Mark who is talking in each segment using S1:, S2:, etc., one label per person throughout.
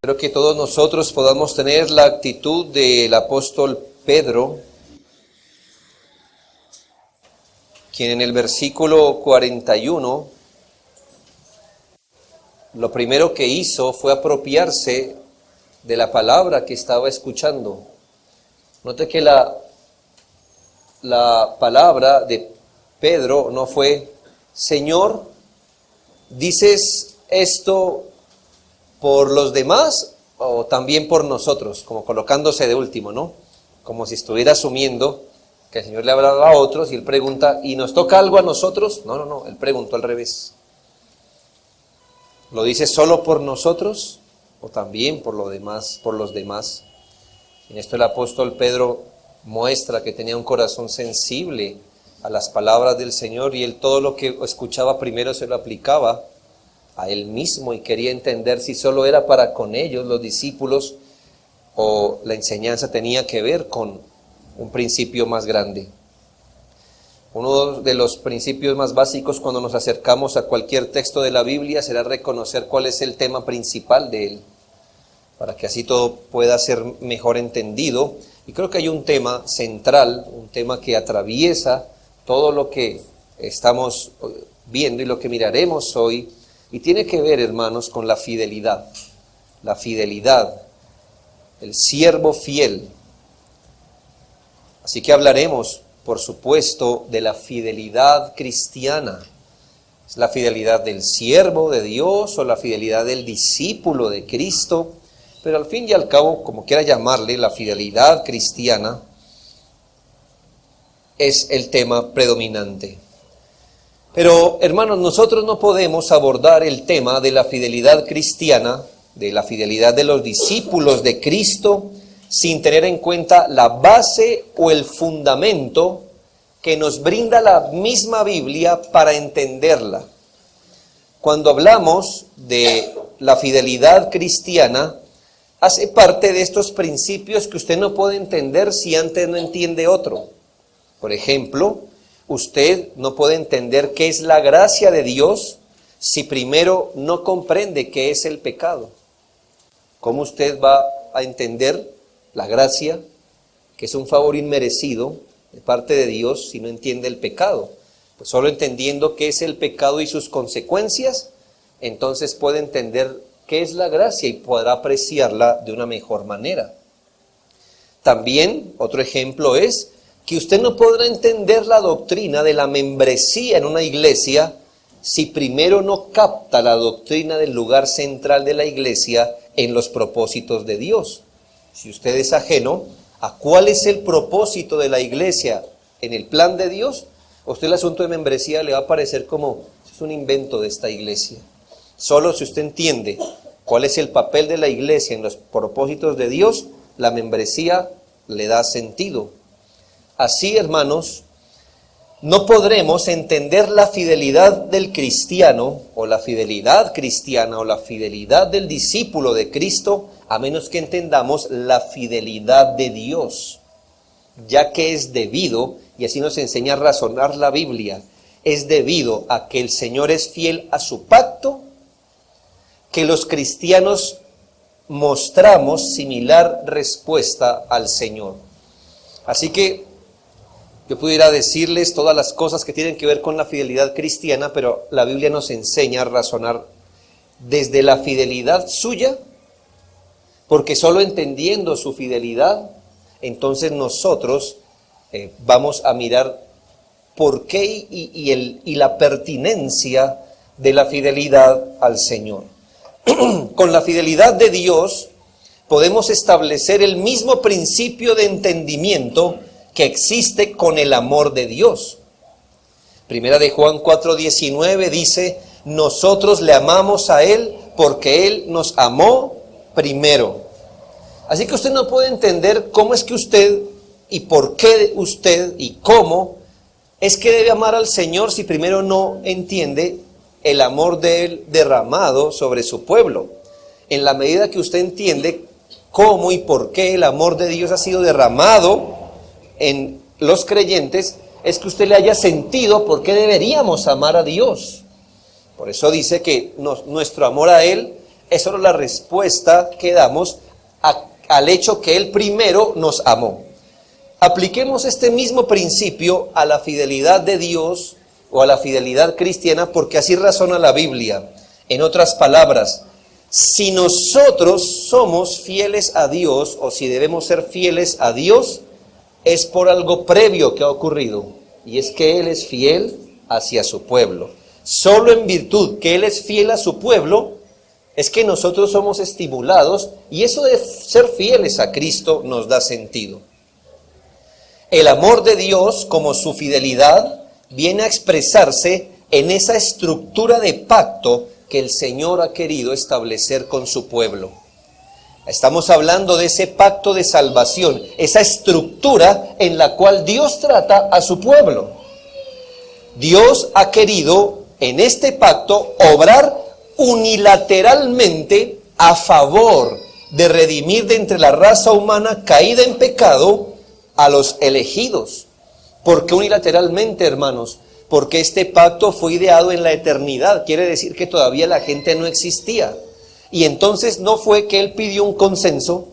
S1: Espero que todos nosotros podamos tener la actitud del apóstol Pedro, quien en el versículo 41, lo primero que hizo fue apropiarse de la palabra que estaba escuchando. Note que la palabra de Pedro no fue: Señor, ¿dices esto por los demás o también por nosotros? Como colocándose de último, ¿no? Como si estuviera asumiendo que el Señor le hablaba a otros y él pregunta: ¿y nos toca algo a nosotros? No, él preguntó al revés. ¿Lo dice solo por nosotros o también por los demás? En esto el apóstol Pedro muestra que tenía un corazón sensible a las palabras del Señor, y él todo lo que escuchaba primero se lo aplicaba a él mismo y quería entender si solo era para con ellos, los discípulos, o la enseñanza tenía que ver con un principio más grande. Uno de los principios más básicos cuando nos acercamos a cualquier texto de la Biblia será reconocer cuál es el tema principal de él, para que así todo pueda ser mejor entendido. Y creo que hay un tema central, un tema que atraviesa todo lo que estamos viendo y lo que miraremos hoy, y tiene que ver, hermanos, con la fidelidad. La fidelidad, el siervo fiel. Así que hablaremos, por supuesto, de la fidelidad cristiana. ¿Es la fidelidad del siervo de Dios o la fidelidad del discípulo de Cristo? Pero al fin y al cabo, como quiera llamarle, la fidelidad cristiana es el tema predominante. Pero, hermanos, nosotros no podemos abordar el tema de la fidelidad cristiana, de la fidelidad de los discípulos de Cristo, sin tener en cuenta la base o el fundamento que nos brinda la misma Biblia para entenderla. Cuando hablamos de la fidelidad cristiana, hace parte de estos principios que usted no puede entender si antes no entiende otro. Por ejemplo, usted no puede entender qué es la gracia de Dios si primero no comprende qué es el pecado. ¿Cómo usted va a entender la gracia, que es un favor inmerecido de parte de Dios, si no entiende el pecado? Pues solo entendiendo qué es el pecado y sus consecuencias, entonces puede entender qué es la gracia y podrá apreciarla de una mejor manera. También, otro ejemplo es que usted no podrá entender la doctrina de la membresía en una iglesia si primero no capta la doctrina del lugar central de la iglesia en los propósitos de Dios. Si usted es ajeno a cuál es el propósito de la iglesia en el plan de Dios, a usted el asunto de membresía le va a parecer como es un invento de esta iglesia. Solo si usted entiende cuál es el papel de la iglesia en los propósitos de Dios, la membresía le da sentido. Así, hermanos, no podremos entender la fidelidad del cristiano, o la fidelidad cristiana, o la fidelidad del discípulo de Cristo, a menos que entendamos la fidelidad de Dios, ya que es debido, y así nos enseña a razonar la Biblia, es debido a que el Señor es fiel a su pacto, que los cristianos mostramos similar respuesta al Señor. Así que yo pudiera decirles todas las cosas que tienen que ver con la fidelidad cristiana, pero la Biblia nos enseña a razonar desde la fidelidad suya, porque solo entendiendo su fidelidad, entonces nosotros vamos a mirar por qué y la pertinencia de la fidelidad al Señor. Con la fidelidad de Dios podemos establecer el mismo principio de entendimiento que existe con el amor de Dios. Primera de Juan 4:19 dice: nosotros le amamos a Él porque Él nos amó primero. Así que usted no puede entender cómo es que usted y por qué usted y cómo es que debe amar al Señor si primero no entiende el amor de Él derramado sobre su pueblo. En la medida que usted entiende cómo y por qué el amor de Dios ha sido derramado en los creyentes, es que usted le haya sentido por qué deberíamos amar a Dios. Por eso dice que nuestro amor a Él Es solo la respuesta que damos al hecho que Él primero nos amó. Apliquemos este mismo principio a la fidelidad de Dios o a la fidelidad cristiana, porque así razona la Biblia. En otras palabras, si nosotros somos fieles a Dios, o si debemos ser fieles a Dios, es por algo previo que ha ocurrido, y es que Él es fiel hacia su pueblo. Solo en virtud que Él es fiel a su pueblo, es que nosotros somos estimulados, y eso de ser fieles a Cristo nos da sentido. El amor de Dios, como su fidelidad, viene a expresarse en esa estructura de pacto que el Señor ha querido establecer con su pueblo. Estamos hablando de ese pacto de salvación, esa estructura en la cual Dios trata a su pueblo. Dios ha querido en este pacto obrar unilateralmente a favor de redimir de entre la raza humana caída en pecado a los elegidos. ¿Por qué unilateralmente, hermanos? Porque este pacto fue ideado en la eternidad, quiere decir que todavía la gente no existía. Y entonces no fue que Él pidió un consenso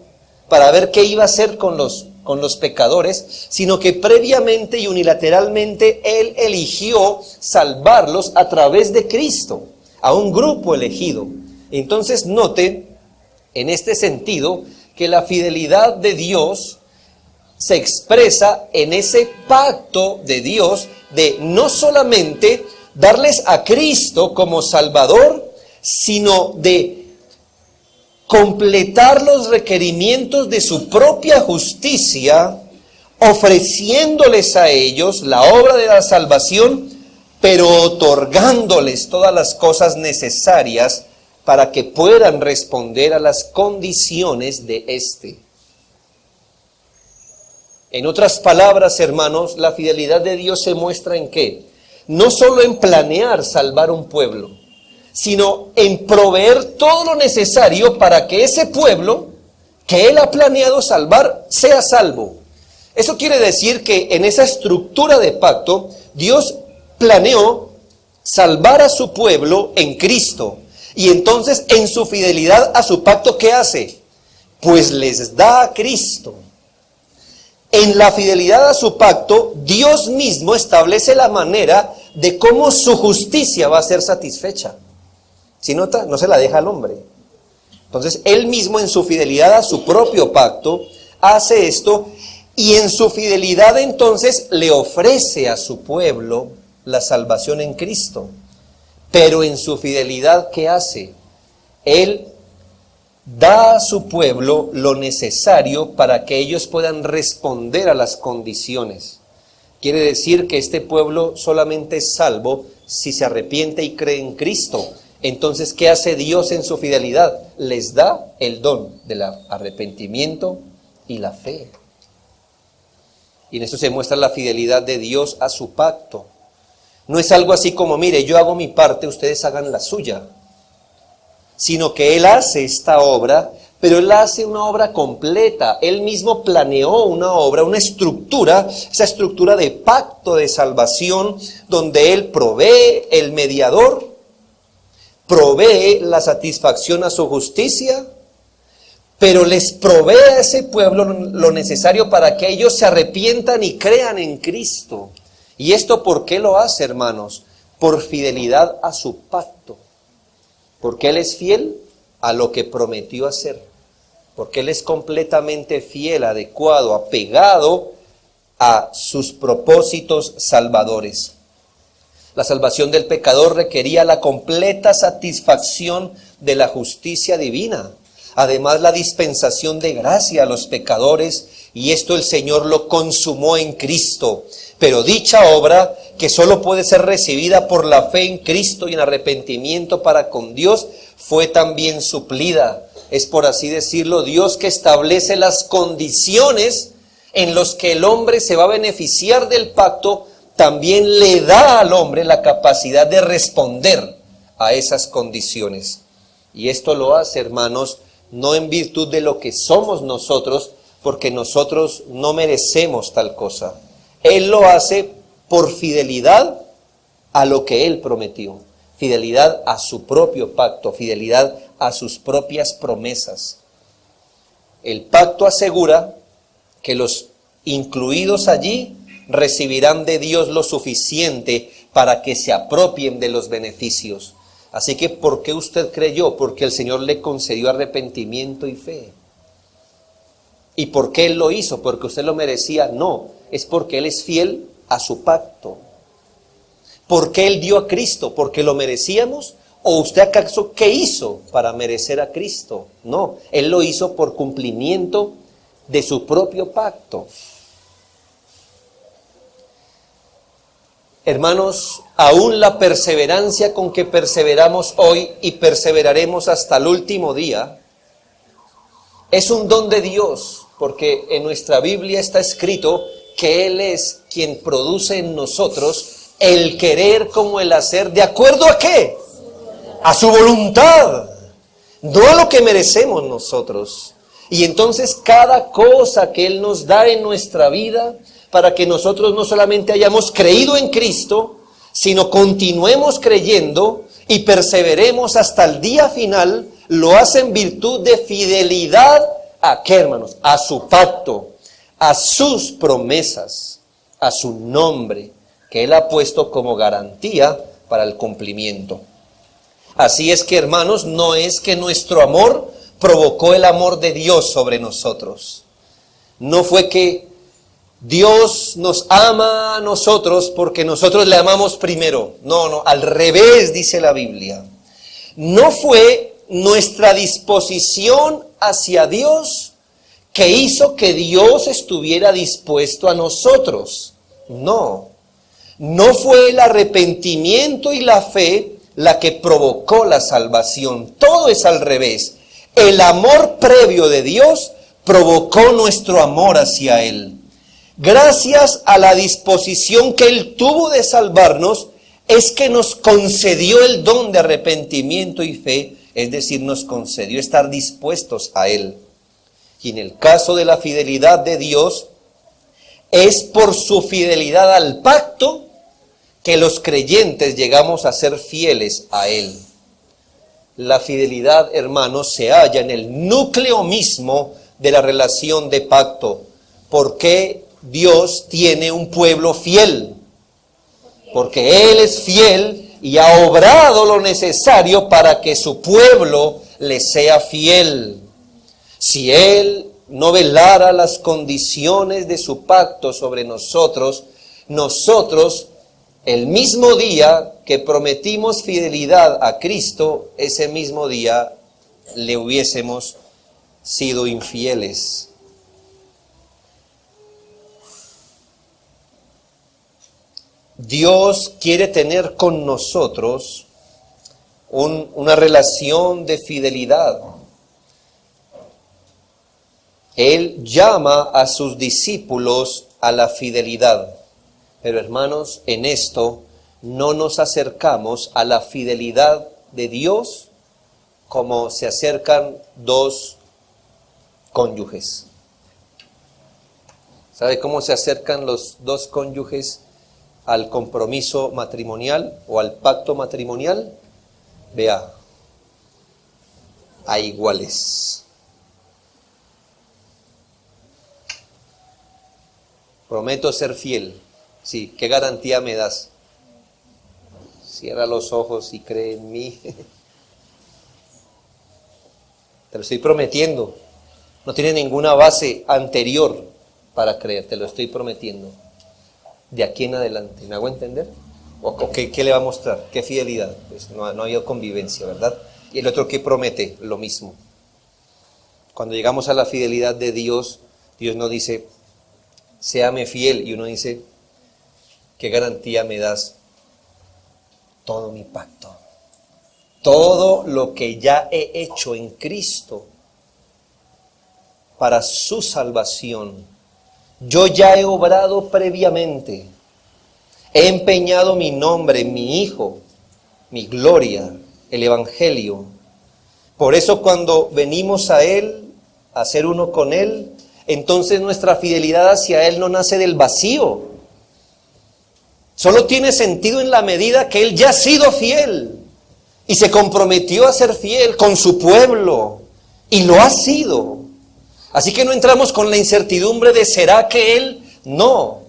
S1: para ver qué iba a hacer con los pecadores, sino que previamente y unilateralmente Él eligió salvarlos a través de Cristo, a un grupo elegido. Entonces note en este sentido que la fidelidad de Dios se expresa en ese pacto de Dios de no solamente darles a Cristo como Salvador, sino de completar los requerimientos de su propia justicia, ofreciéndoles a ellos la obra de la salvación, pero otorgándoles todas las cosas necesarias para que puedan responder a las condiciones de éste. En otras palabras, hermanos, la fidelidad de Dios se muestra en ¿qué? No solo en planear salvar un pueblo, sino en proveer todo lo necesario para que ese pueblo que Él ha planeado salvar sea salvo. Eso quiere decir que en esa estructura de pacto, Dios planeó salvar a su pueblo en Cristo. Y entonces en su fidelidad a su pacto, ¿qué hace? Pues les da a Cristo. En la fidelidad a su pacto, Dios mismo establece la manera de cómo su justicia va a ser satisfecha. ¿Sí nota? No se la deja al hombre. Entonces, Él mismo en su fidelidad a su propio pacto hace esto, y en su fidelidad entonces le ofrece a su pueblo la salvación en Cristo. Pero en su fidelidad, ¿qué hace? Él da a su pueblo lo necesario para que ellos puedan responder a las condiciones. Quiere decir que este pueblo solamente es salvo si se arrepiente y cree en Cristo. Entonces, ¿qué hace Dios en su fidelidad? Les da el don del arrepentimiento y la fe. Y en eso se muestra la fidelidad de Dios a su pacto. No es algo así como, mire, yo hago mi parte, ustedes hagan la suya. Sino que Él hace esta obra, pero Él hace una obra completa. Él mismo planeó una obra, una estructura, esa estructura de pacto de salvación, donde Él provee el mediador, provee la satisfacción a su justicia, pero les provee a ese pueblo lo necesario para que ellos se arrepientan y crean en Cristo. ¿Y esto por qué lo hace, hermanos? Por fidelidad a su pacto. Porque Él es fiel a lo que prometió hacer. Porque Él es completamente fiel, adecuado, apegado a sus propósitos salvadores. La salvación del pecador requería la completa satisfacción de la justicia divina. Además, la dispensación de gracia a los pecadores, y esto el Señor lo consumó en Cristo. Pero dicha obra, que solo puede ser recibida por la fe en Cristo y en arrepentimiento para con Dios, fue también suplida. Es, por así decirlo, Dios que establece las condiciones en las que el hombre se va a beneficiar del pacto, también le da al hombre la capacidad de responder a esas condiciones. Y esto lo hace, hermanos, no en virtud de lo que somos nosotros, porque nosotros no merecemos tal cosa. Él lo hace por fidelidad a lo que Él prometió, fidelidad a su propio pacto, fidelidad a sus propias promesas. El pacto asegura que los incluidos allí recibirán de Dios lo suficiente para que se apropien de los beneficios. Así que, ¿por qué usted creyó? Porque el Señor le concedió arrepentimiento y fe. ¿Y por qué Él lo hizo? ¿Porque usted lo merecía? No, es porque Él es fiel a su pacto. ¿Por qué Él dio a Cristo? ¿Porque lo merecíamos? ¿O usted acaso qué hizo para merecer a Cristo? No, Él lo hizo por cumplimiento de su propio pacto. Hermanos, aún la perseverancia con que perseveramos hoy y perseveraremos hasta el último día, es un don de Dios, porque en nuestra Biblia está escrito que Él es quien produce en nosotros el querer como el hacer, ¿de acuerdo a qué? A su voluntad, no a lo que merecemos nosotros. Y entonces cada cosa que Él nos da en nuestra vida, para que nosotros no solamente hayamos creído en Cristo, sino continuemos creyendo y perseveremos hasta el día final, lo hace en virtud de fidelidad ¿a qué, hermanos? A su pacto, a sus promesas, a su nombre, que Él ha puesto como garantía para el cumplimiento. Así es que, hermanos, no es que nuestro amor provocó el amor de Dios sobre nosotros. No fue que Dios nos ama a nosotros porque nosotros le amamos primero. No, al revés, dice la Biblia. No fue nuestra disposición hacia Dios que hizo que Dios estuviera dispuesto a nosotros. No fue el arrepentimiento y la fe la que provocó la salvación. Todo es al revés. El amor previo de Dios provocó nuestro amor hacia Él. Gracias a la disposición que Él tuvo de salvarnos, es que nos concedió el don de arrepentimiento y fe, es decir, nos concedió estar dispuestos a Él. Y en el caso de la fidelidad de Dios, es por su fidelidad al pacto que los creyentes llegamos a ser fieles a Él. La fidelidad, hermanos, se halla en el núcleo mismo de la relación de pacto. ¿Por qué Dios tiene un pueblo fiel? Porque Él es fiel y ha obrado lo necesario para que su pueblo le sea fiel. Si Él no velara las condiciones de su pacto sobre nosotros, el mismo día que prometimos fidelidad a Cristo, ese mismo día le hubiésemos sido infieles. Dios quiere tener con nosotros una relación de fidelidad. Él llama a sus discípulos a la fidelidad. Pero hermanos, en esto no nos acercamos a la fidelidad de Dios como se acercan dos cónyuges. ¿Sabe cómo se acercan los dos cónyuges al compromiso matrimonial o al pacto matrimonial? Vea, a iguales. Prometo ser fiel. Sí, ¿qué garantía me das? Cierra los ojos y cree en mí. Te lo estoy prometiendo. No tiene ninguna base anterior para creer, te lo estoy prometiendo. De aquí en adelante, ¿me hago entender? ¿O qué le va a mostrar? ¿Qué fidelidad? Pues no ha habido convivencia, ¿verdad? Y el otro, ¿qué promete? Lo mismo. Cuando llegamos a la fidelidad de Dios, Dios nos dice, séame fiel, y uno dice, ¿qué garantía me das? Todo mi pacto. Todo lo que ya he hecho en Cristo para su salvación. Yo ya he obrado previamente. He empeñado mi nombre, mi Hijo, mi gloria, el Evangelio. Por eso cuando venimos a Él, a ser uno con Él, entonces nuestra fidelidad hacia Él no nace del vacío. Solo tiene sentido en la medida que Él ya ha sido fiel. y se comprometió a ser fiel con su pueblo, y lo ha sido. Así que no entramos con la incertidumbre de ¿será que Él? No.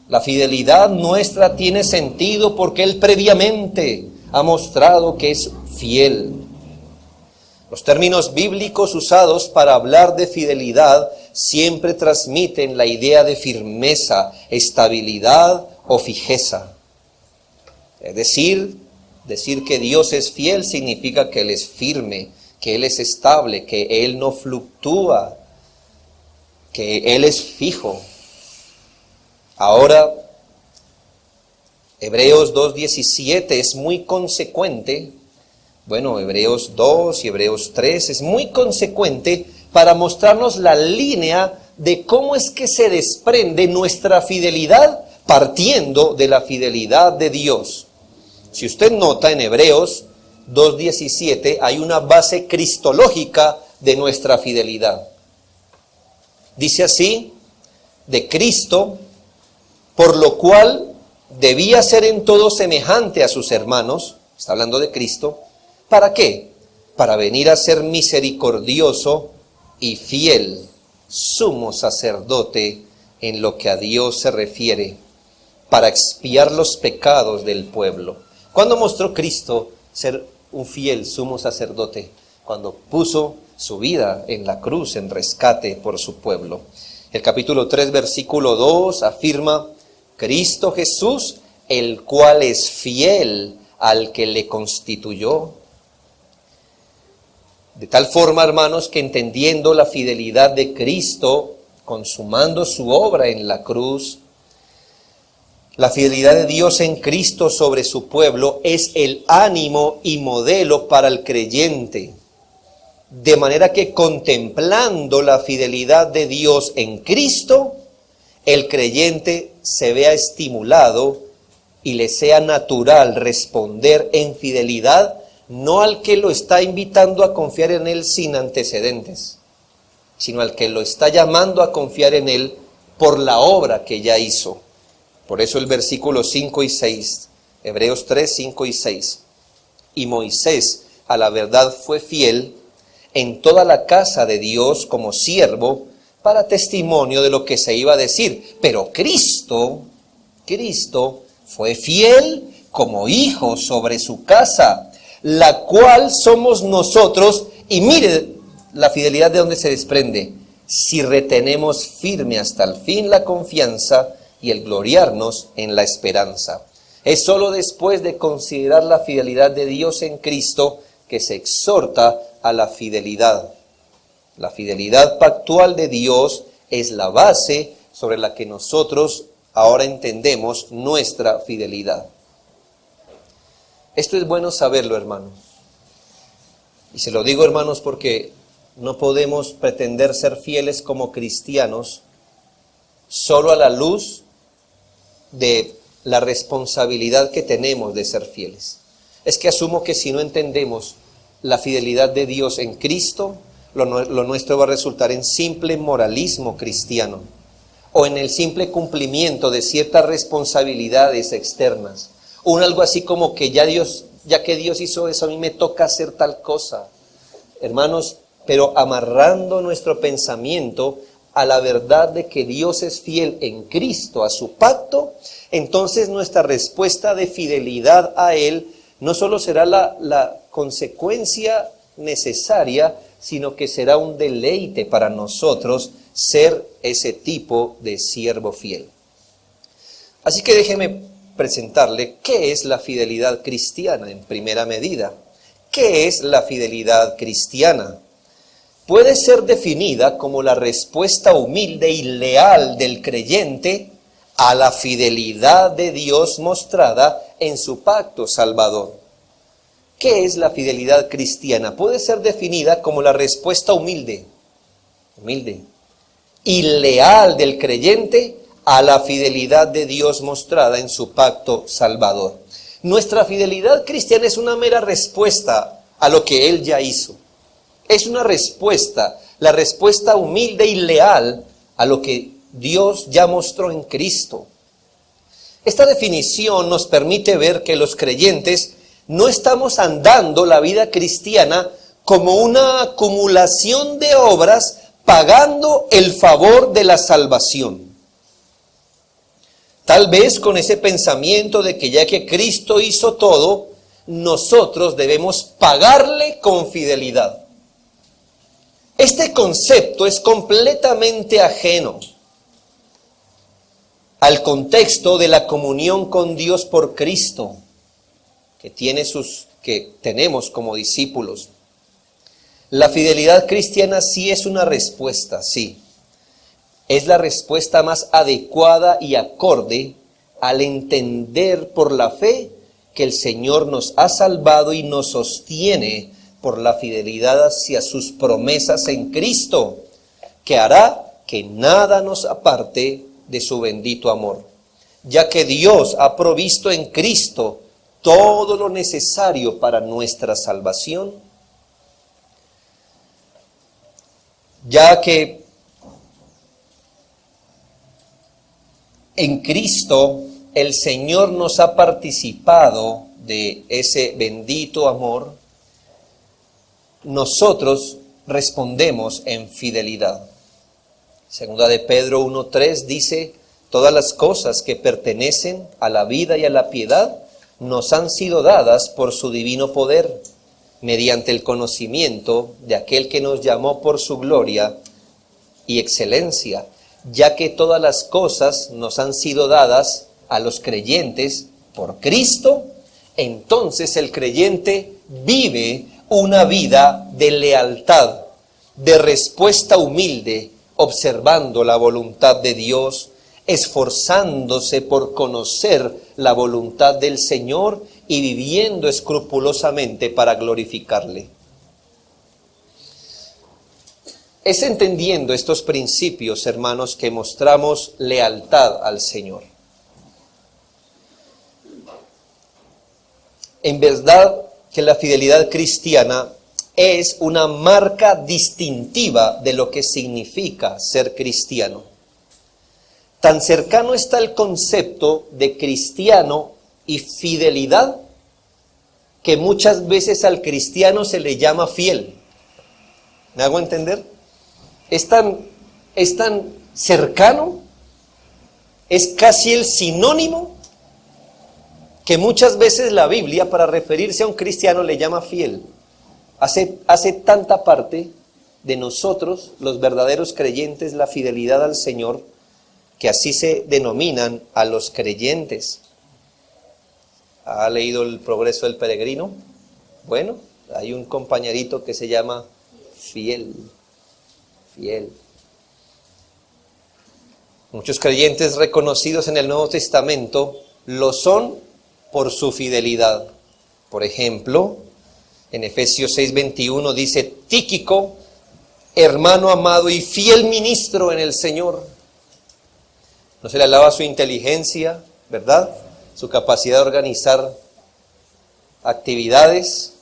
S1: La fidelidad nuestra tiene sentido porque Él previamente ha mostrado que es fiel. Los términos bíblicos usados para hablar de fidelidad siempre transmiten la idea de firmeza, estabilidad o fijeza. Es decir que Dios es fiel significa que Él es firme, que Él es estable, que Él no fluctúa, que Él es fijo. Ahora, Hebreos 2:17 es muy consecuente. Bueno, Hebreos 2 y Hebreos 3 es muy consecuente para mostrarnos la línea de cómo es que se desprende nuestra fidelidad partiendo de la fidelidad de Dios. Si usted nota en Hebreos 2:17 hay una base cristológica de nuestra fidelidad. Dice así, de Cristo, por lo cual debía ser en todo semejante a sus hermanos, está hablando de Cristo, ¿para qué? Para venir a ser misericordioso y fiel, sumo sacerdote en lo que a Dios se refiere, para expiar los pecados del pueblo. ¿Cuándo mostró Cristo ser un fiel sumo sacerdote? Cuando puso su vida en la cruz en rescate por su pueblo. El capítulo 3, versículo 2 afirma, Cristo Jesús, el cual es fiel al que le constituyó. De tal forma, hermanos, que entendiendo la fidelidad de Cristo, consumando su obra en la cruz, la fidelidad de Dios en Cristo sobre su pueblo es el ánimo y modelo para el creyente. De manera que contemplando la fidelidad de Dios en Cristo, el creyente se vea estimulado y le sea natural responder en fidelidad, no al que lo está invitando a confiar en Él sin antecedentes, sino al que lo está llamando a confiar en Él por la obra que ya hizo. Por eso el versículo 5 y 6, Hebreos 3, 5 y 6. Y Moisés a la verdad fue fiel en toda la casa de Dios como siervo para testimonio de lo que se iba a decir. Pero Cristo fue fiel como hijo sobre su casa, la cual somos nosotros. Y mire la fidelidad de donde se desprende. Si retenemos firme hasta el fin la confianza y el gloriarnos en la esperanza. Es sólo después de considerar la fidelidad de Dios en Cristo que se exhorta a la fidelidad. La fidelidad pactual de Dios es la base sobre la que nosotros ahora entendemos nuestra fidelidad. Esto es bueno saberlo, hermanos. Y se lo digo, hermanos, porque no podemos pretender ser fieles como cristianos solo a la luz de la responsabilidad que tenemos de ser fieles. Es que asumo que si no entendemos la fidelidad de Dios en Cristo, lo nuestro va a resultar en simple moralismo cristiano o en el simple cumplimiento de ciertas responsabilidades externas. Algo así como que ya que Dios hizo eso, a mí me toca hacer tal cosa. Hermanos, pero amarrando nuestro pensamiento a la verdad de que Dios es fiel en Cristo, a su pacto, entonces nuestra respuesta de fidelidad a Él no solo será la consecuencia necesaria, sino que será un deleite para nosotros ser ese tipo de siervo fiel. Así que déjeme presentarle qué es la fidelidad cristiana en primera medida. ¿Qué es la fidelidad cristiana? Puede ser definida como la respuesta humilde y leal del creyente a la fidelidad de Dios mostrada en su pacto salvador. ¿Qué es la fidelidad cristiana? Puede ser definida como la respuesta humilde y leal del creyente a la fidelidad de Dios mostrada en su pacto salvador. Nuestra fidelidad cristiana es una mera respuesta a lo que Él ya hizo. Es una respuesta, la respuesta humilde y leal a lo que Dios ya mostró en Cristo. Esta definición nos permite ver que los creyentes No estamos andando la vida cristiana como una acumulación de obras pagando el favor de la salvación. Tal vez con ese pensamiento de que ya que Cristo hizo todo, nosotros debemos pagarle con fidelidad. Este concepto es completamente ajeno al contexto de la comunión con Dios por Cristo, que tenemos como discípulos. La fidelidad cristiana sí es una respuesta, sí. Es la respuesta más adecuada y acorde al entender por la fe que el Señor nos ha salvado y nos sostiene por la fidelidad hacia sus promesas en Cristo, que hará que nada nos aparte de su bendito amor, ya que Dios ha provisto en Cristo todo lo necesario para nuestra salvación, ya que en Cristo el Señor nos ha participado de ese bendito amor. Nosotros respondemos en fidelidad. Segunda de Pedro 1:3 dice: todas las cosas que pertenecen a la vida y a la piedad nos han sido dadas por su divino poder, mediante el conocimiento de aquel que nos llamó por su gloria y excelencia, ya que todas las cosas nos han sido dadas a los creyentes por Cristo. Entonces el creyente vive una vida de lealtad, de respuesta humilde, observando la voluntad de Dios, esforzándose por conocer la voluntad del Señor y viviendo escrupulosamente para glorificarle. Es entendiendo estos principios, hermanos, que mostramos lealtad al Señor. En verdad que la fidelidad cristiana es una marca distintiva de lo que significa ser cristiano. Tan cercano está el concepto de cristiano y fidelidad que muchas veces al cristiano se le llama fiel. ¿Me hago entender? Es tan cercano, es casi el sinónimo que muchas veces la Biblia, para referirse a un cristiano, le llama fiel. Hace tanta parte de nosotros, los verdaderos creyentes, la fidelidad al Señor, que así se denominan a los creyentes. ¿Ha leído El progreso del peregrino? Bueno, hay un compañerito que se llama fiel. Fiel. Muchos creyentes reconocidos en el Nuevo Testamento lo son por su fidelidad. Por ejemplo, en Efesios 6:21 dice: Tíquico, hermano amado y fiel ministro en el Señor. No se le alaba su inteligencia, ¿verdad? Su capacidad de organizar actividades,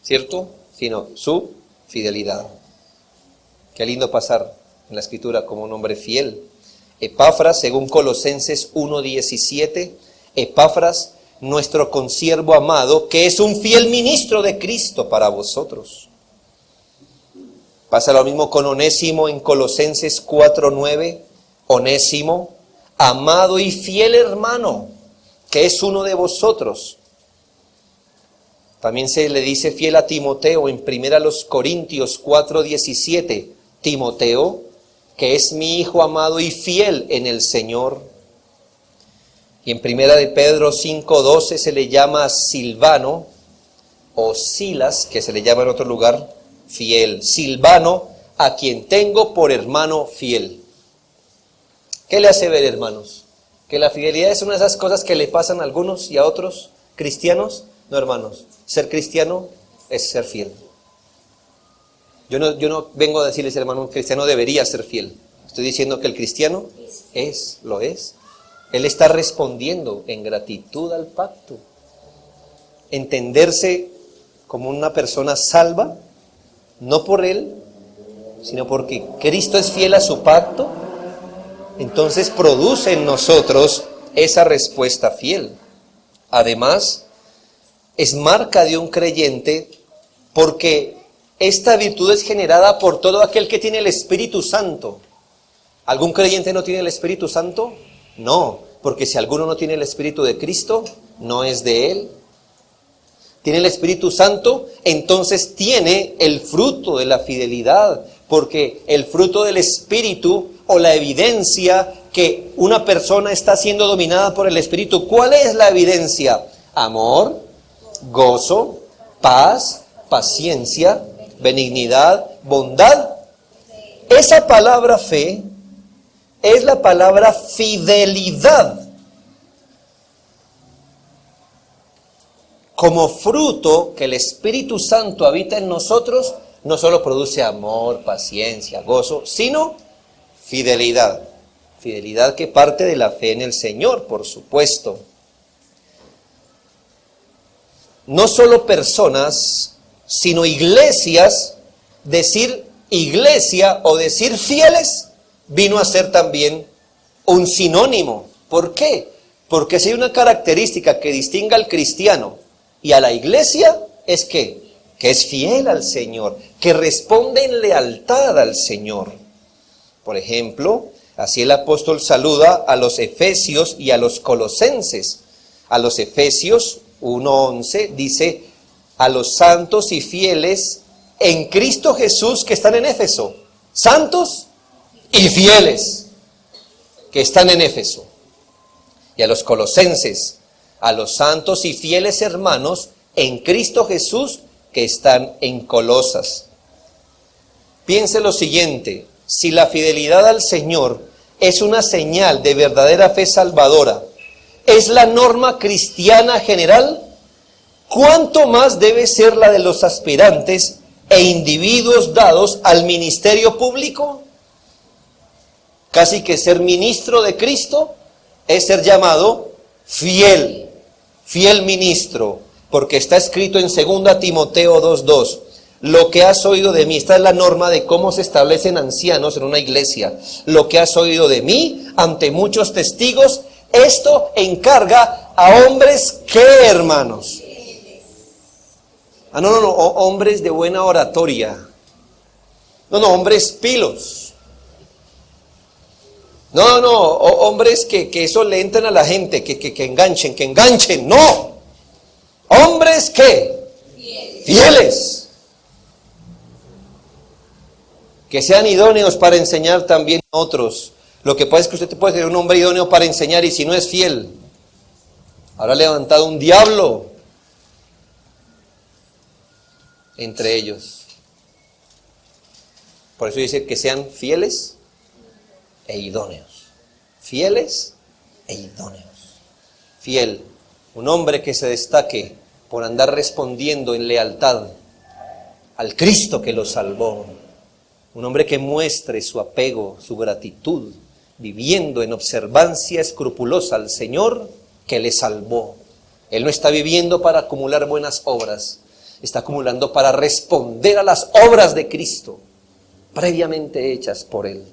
S1: ¿cierto? Sino su fidelidad. Qué lindo pasar en la Escritura como un hombre fiel. Epafras, según Colosenses 1:17, Epafras, nuestro consiervo amado, que es un fiel ministro de Cristo para vosotros. Pasa lo mismo con Onésimo en Colosenses 4:9, Onésimo, amado y fiel hermano, que es uno de vosotros. También se le dice fiel a Timoteo en 1 Corintios 4:17, Timoteo, que es mi hijo amado y fiel en el Señor. Y en 1 de Pedro 5:12 se le llama Silvano, o Silas, que se le llama en otro lugar, fiel. Silvano, a quien tengo por hermano fiel. ¿Qué le hace ver, hermanos? ¿Que la fidelidad es una de esas cosas que le pasan a algunos y a otros cristianos? No, hermanos. Ser cristiano es ser fiel. Yo no vengo a decirles, hermano, un cristiano debería ser fiel. Estoy diciendo que el cristiano lo es. Él está respondiendo en gratitud al pacto. Entenderse como una persona salva, no por él, sino porque Cristo es fiel a su pacto, entonces produce en nosotros esa respuesta fiel. Además, es marca de un creyente porque esta virtud es generada por todo aquel que tiene el Espíritu Santo. ¿Algún creyente no tiene el Espíritu Santo? No, porque si alguno no tiene el Espíritu de Cristo, no es de Él. Tiene el Espíritu Santo, entonces tiene el fruto de la fidelidad, porque el fruto del Espíritu o la evidencia que una persona está siendo dominada por el Espíritu, ¿cuál es la evidencia? Amor, gozo, paz, paciencia, benignidad, bondad. Esa palabra fe es la palabra fidelidad. Como fruto que el Espíritu Santo habita en nosotros, no solo produce amor, paciencia, gozo, sino fidelidad. Fidelidad que parte de la fe en el Señor, por supuesto. No solo personas, sino iglesias, decir iglesia o decir fieles, vino a ser también un sinónimo. ¿Por qué? Porque si hay una característica que distinga al cristiano y a la iglesia, es que es fiel al Señor, que responde en lealtad al Señor. Por ejemplo, así el apóstol saluda a los efesios y a los colosenses. A los efesios 1:11 dice: a los santos y fieles en Cristo Jesús que están en Éfeso. Santos y fieles que están en Éfeso. Y a los colosenses: a los santos y fieles hermanos en Cristo Jesús que están en Colosas. Piense lo siguiente: si la fidelidad al Señor es una señal de verdadera fe salvadora, es la norma cristiana general, ¿cuánto más debe ser la de los aspirantes e individuos dados al ministerio público? Casi que ser ministro de Cristo es ser llamado fiel ministro, porque está escrito en 2 Timoteo 2:2, lo que has oído de mí. Esta es la norma de cómo se establecen ancianos en una iglesia. Lo que has oído de mí ante muchos testigos, esto encarga a hombres que, hermanos. No, hombres de buena oratoria. No, hombres pilos. No, hombres que eso le entran a la gente, que enganchen, no. Hombres que fieles. Que sean idóneos para enseñar también a otros. Lo que pasa es que usted puede ser un hombre idóneo para enseñar y si no es fiel, habrá levantado un diablo entre ellos. Por eso dice que sean fieles e idóneos. Fieles e idóneos. Fiel, un hombre que se destaque por andar respondiendo en lealtad al Cristo que lo salvó. Un hombre que muestre su apego, su gratitud, viviendo en observancia escrupulosa al Señor que le salvó. Él no está viviendo para acumular buenas obras, está acumulando para responder a las obras de Cristo, previamente hechas por Él.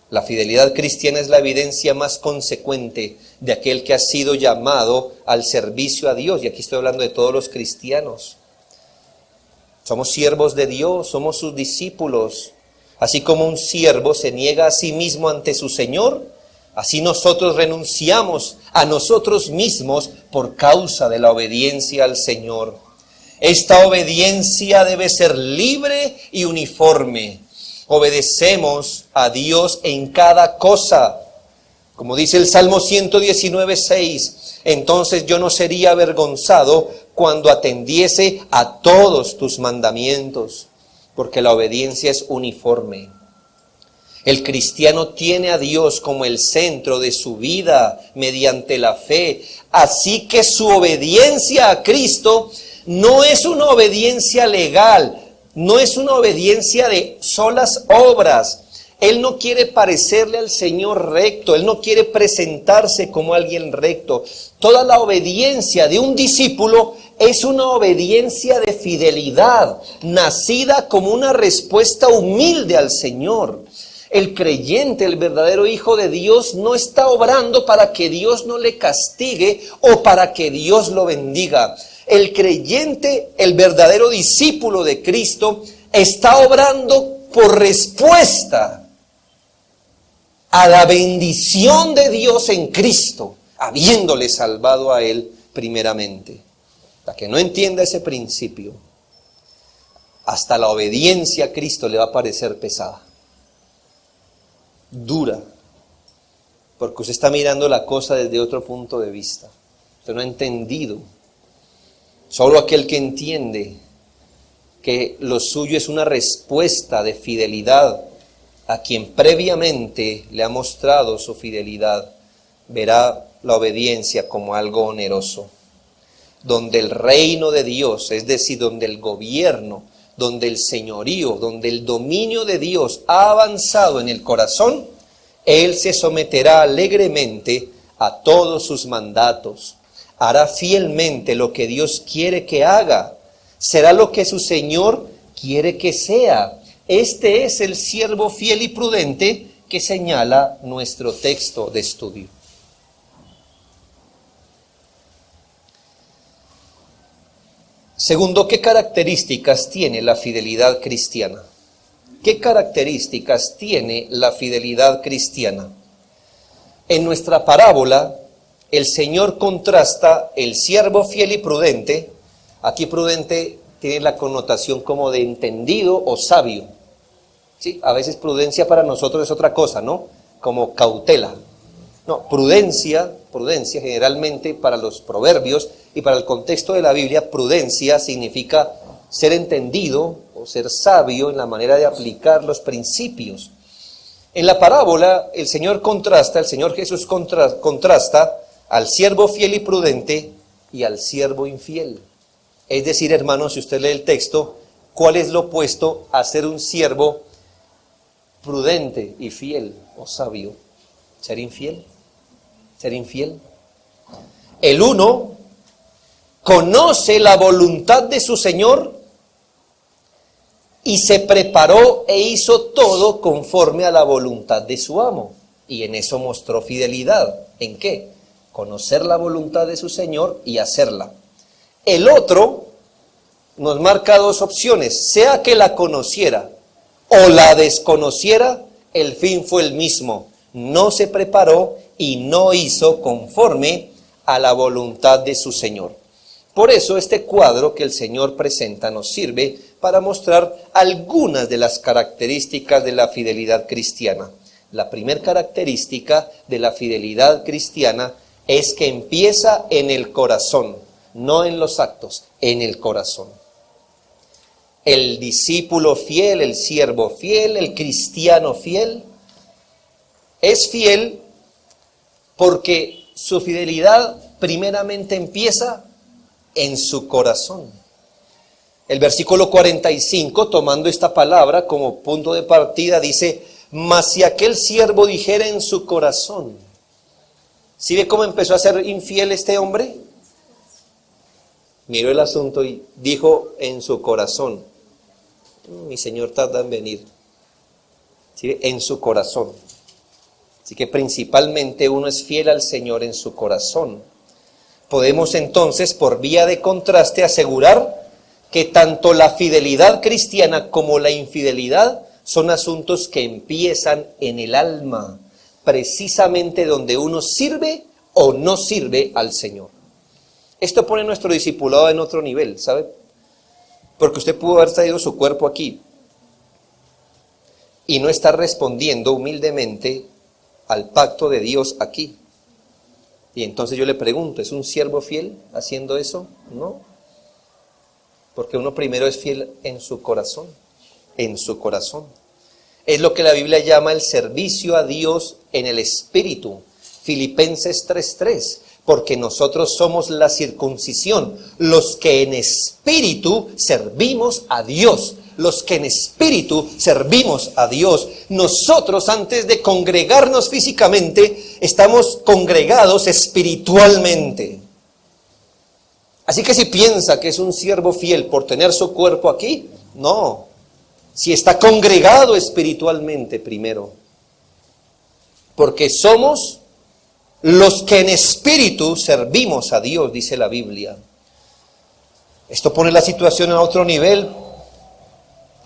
S1: La fidelidad cristiana es la evidencia más consecuente de aquel que ha sido llamado al servicio a Dios. Y aquí estoy hablando de todos los cristianos. Somos siervos de Dios, somos sus discípulos. Así como un siervo se niega a sí mismo ante su Señor, así nosotros renunciamos a nosotros mismos por causa de la obediencia al Señor. Esta obediencia debe ser libre y uniforme. Obedecemos a Dios en cada cosa. Como dice el Salmo 119:6, entonces yo no sería avergonzado cuando atendiese a todos tus mandamientos, porque la obediencia es uniforme. El cristiano tiene a Dios como el centro de su vida mediante la fe, así que su obediencia a Cristo no es una obediencia legal, no es una obediencia de solas obras. Él no quiere parecerle al Señor recto, Él no quiere presentarse como alguien recto. Toda la obediencia de un discípulo es una obediencia de fidelidad, nacida como una respuesta humilde al Señor. El creyente, el verdadero hijo de Dios, no está obrando para que Dios no le castigue o para que Dios lo bendiga. El creyente, el verdadero discípulo de Cristo, está obrando por respuesta a la bendición de Dios en Cristo, habiéndole salvado a él primeramente. Para que no entienda ese principio, hasta la obediencia a Cristo le va a parecer pesada, dura, porque usted está mirando la cosa desde otro punto de vista. Usted no ha entendido. Solo aquel que entiende que lo suyo es una respuesta de fidelidad a quien previamente le ha mostrado su fidelidad, verá la obediencia como algo oneroso. Donde el reino de Dios, es decir, donde el gobierno, donde el señorío, donde el dominio de Dios ha avanzado en el corazón, Él se someterá alegremente a todos sus mandatos, hará fielmente lo que Dios quiere que haga, será lo que su Señor quiere que sea. Este es el siervo fiel y prudente que señala nuestro texto de estudio. Segundo, ¿qué características tiene la fidelidad cristiana? ¿Qué características tiene la fidelidad cristiana? En nuestra parábola, el Señor contrasta el siervo fiel y prudente. Aquí prudente tiene la connotación como de entendido o sabio. ¿Sí? A veces prudencia para nosotros es otra cosa, ¿no? Como cautela. No, prudencia generalmente para los proverbios y para el contexto de la Biblia, prudencia significa ser entendido o ser sabio en la manera de aplicar los principios. En la parábola, el Señor Jesús contrasta al siervo fiel y prudente y al siervo infiel. Es decir, hermanos, si usted lee el texto, ¿cuál es lo opuesto a ser un siervo prudente y fiel o sabio? Ser infiel. Ser infiel. El uno conoce la voluntad de su Señor y se preparó e hizo todo conforme a la voluntad de su amo. Y en eso mostró fidelidad. ¿En qué? Conocer la voluntad de su Señor y hacerla. El otro nos marca dos opciones, sea que la conociera o la desconociera, el fin fue el mismo. No se preparó y no hizo conforme a la voluntad de su Señor. Por eso este cuadro que el Señor presenta nos sirve para mostrar algunas de las características de la fidelidad cristiana. La primera característica de la fidelidad cristiana es que empieza en el corazón, no en los actos, en el corazón. El discípulo fiel, el siervo fiel, el cristiano fiel, es fiel porque su fidelidad primeramente empieza en su corazón. El versículo 45, tomando esta palabra como punto de partida, dice: mas si aquel siervo dijera en su corazón. ¿Sí ve cómo empezó a ser infiel este hombre? Miró el asunto y dijo en su corazón: mi Señor tarda en venir. ¿Sí ve? En su corazón. Así que principalmente uno es fiel al Señor en su corazón. Podemos entonces, por vía de contraste, asegurar que tanto la fidelidad cristiana como la infidelidad son asuntos que empiezan en el alma, precisamente donde uno sirve o no sirve al Señor. Esto pone nuestro discipulado en otro nivel, ¿sabe? Porque usted pudo haber traído su cuerpo aquí y no estar respondiendo humildemente al pacto de Dios aquí. Y entonces yo le pregunto, ¿es un siervo fiel haciendo eso? No. Porque uno primero es fiel en su corazón. En su corazón. Es lo que la Biblia llama el servicio a Dios en el Espíritu. Filipenses 3:3. Porque nosotros somos la circuncisión, los que en espíritu servimos a Dios. Los que en espíritu servimos a Dios. Nosotros, antes de congregarnos físicamente, estamos congregados espiritualmente. Así que si piensa que es un siervo fiel por tener su cuerpo aquí, no. Si está congregado espiritualmente primero, porque somos los que en espíritu servimos a Dios, dice la Biblia. Esto pone la situación a otro nivel,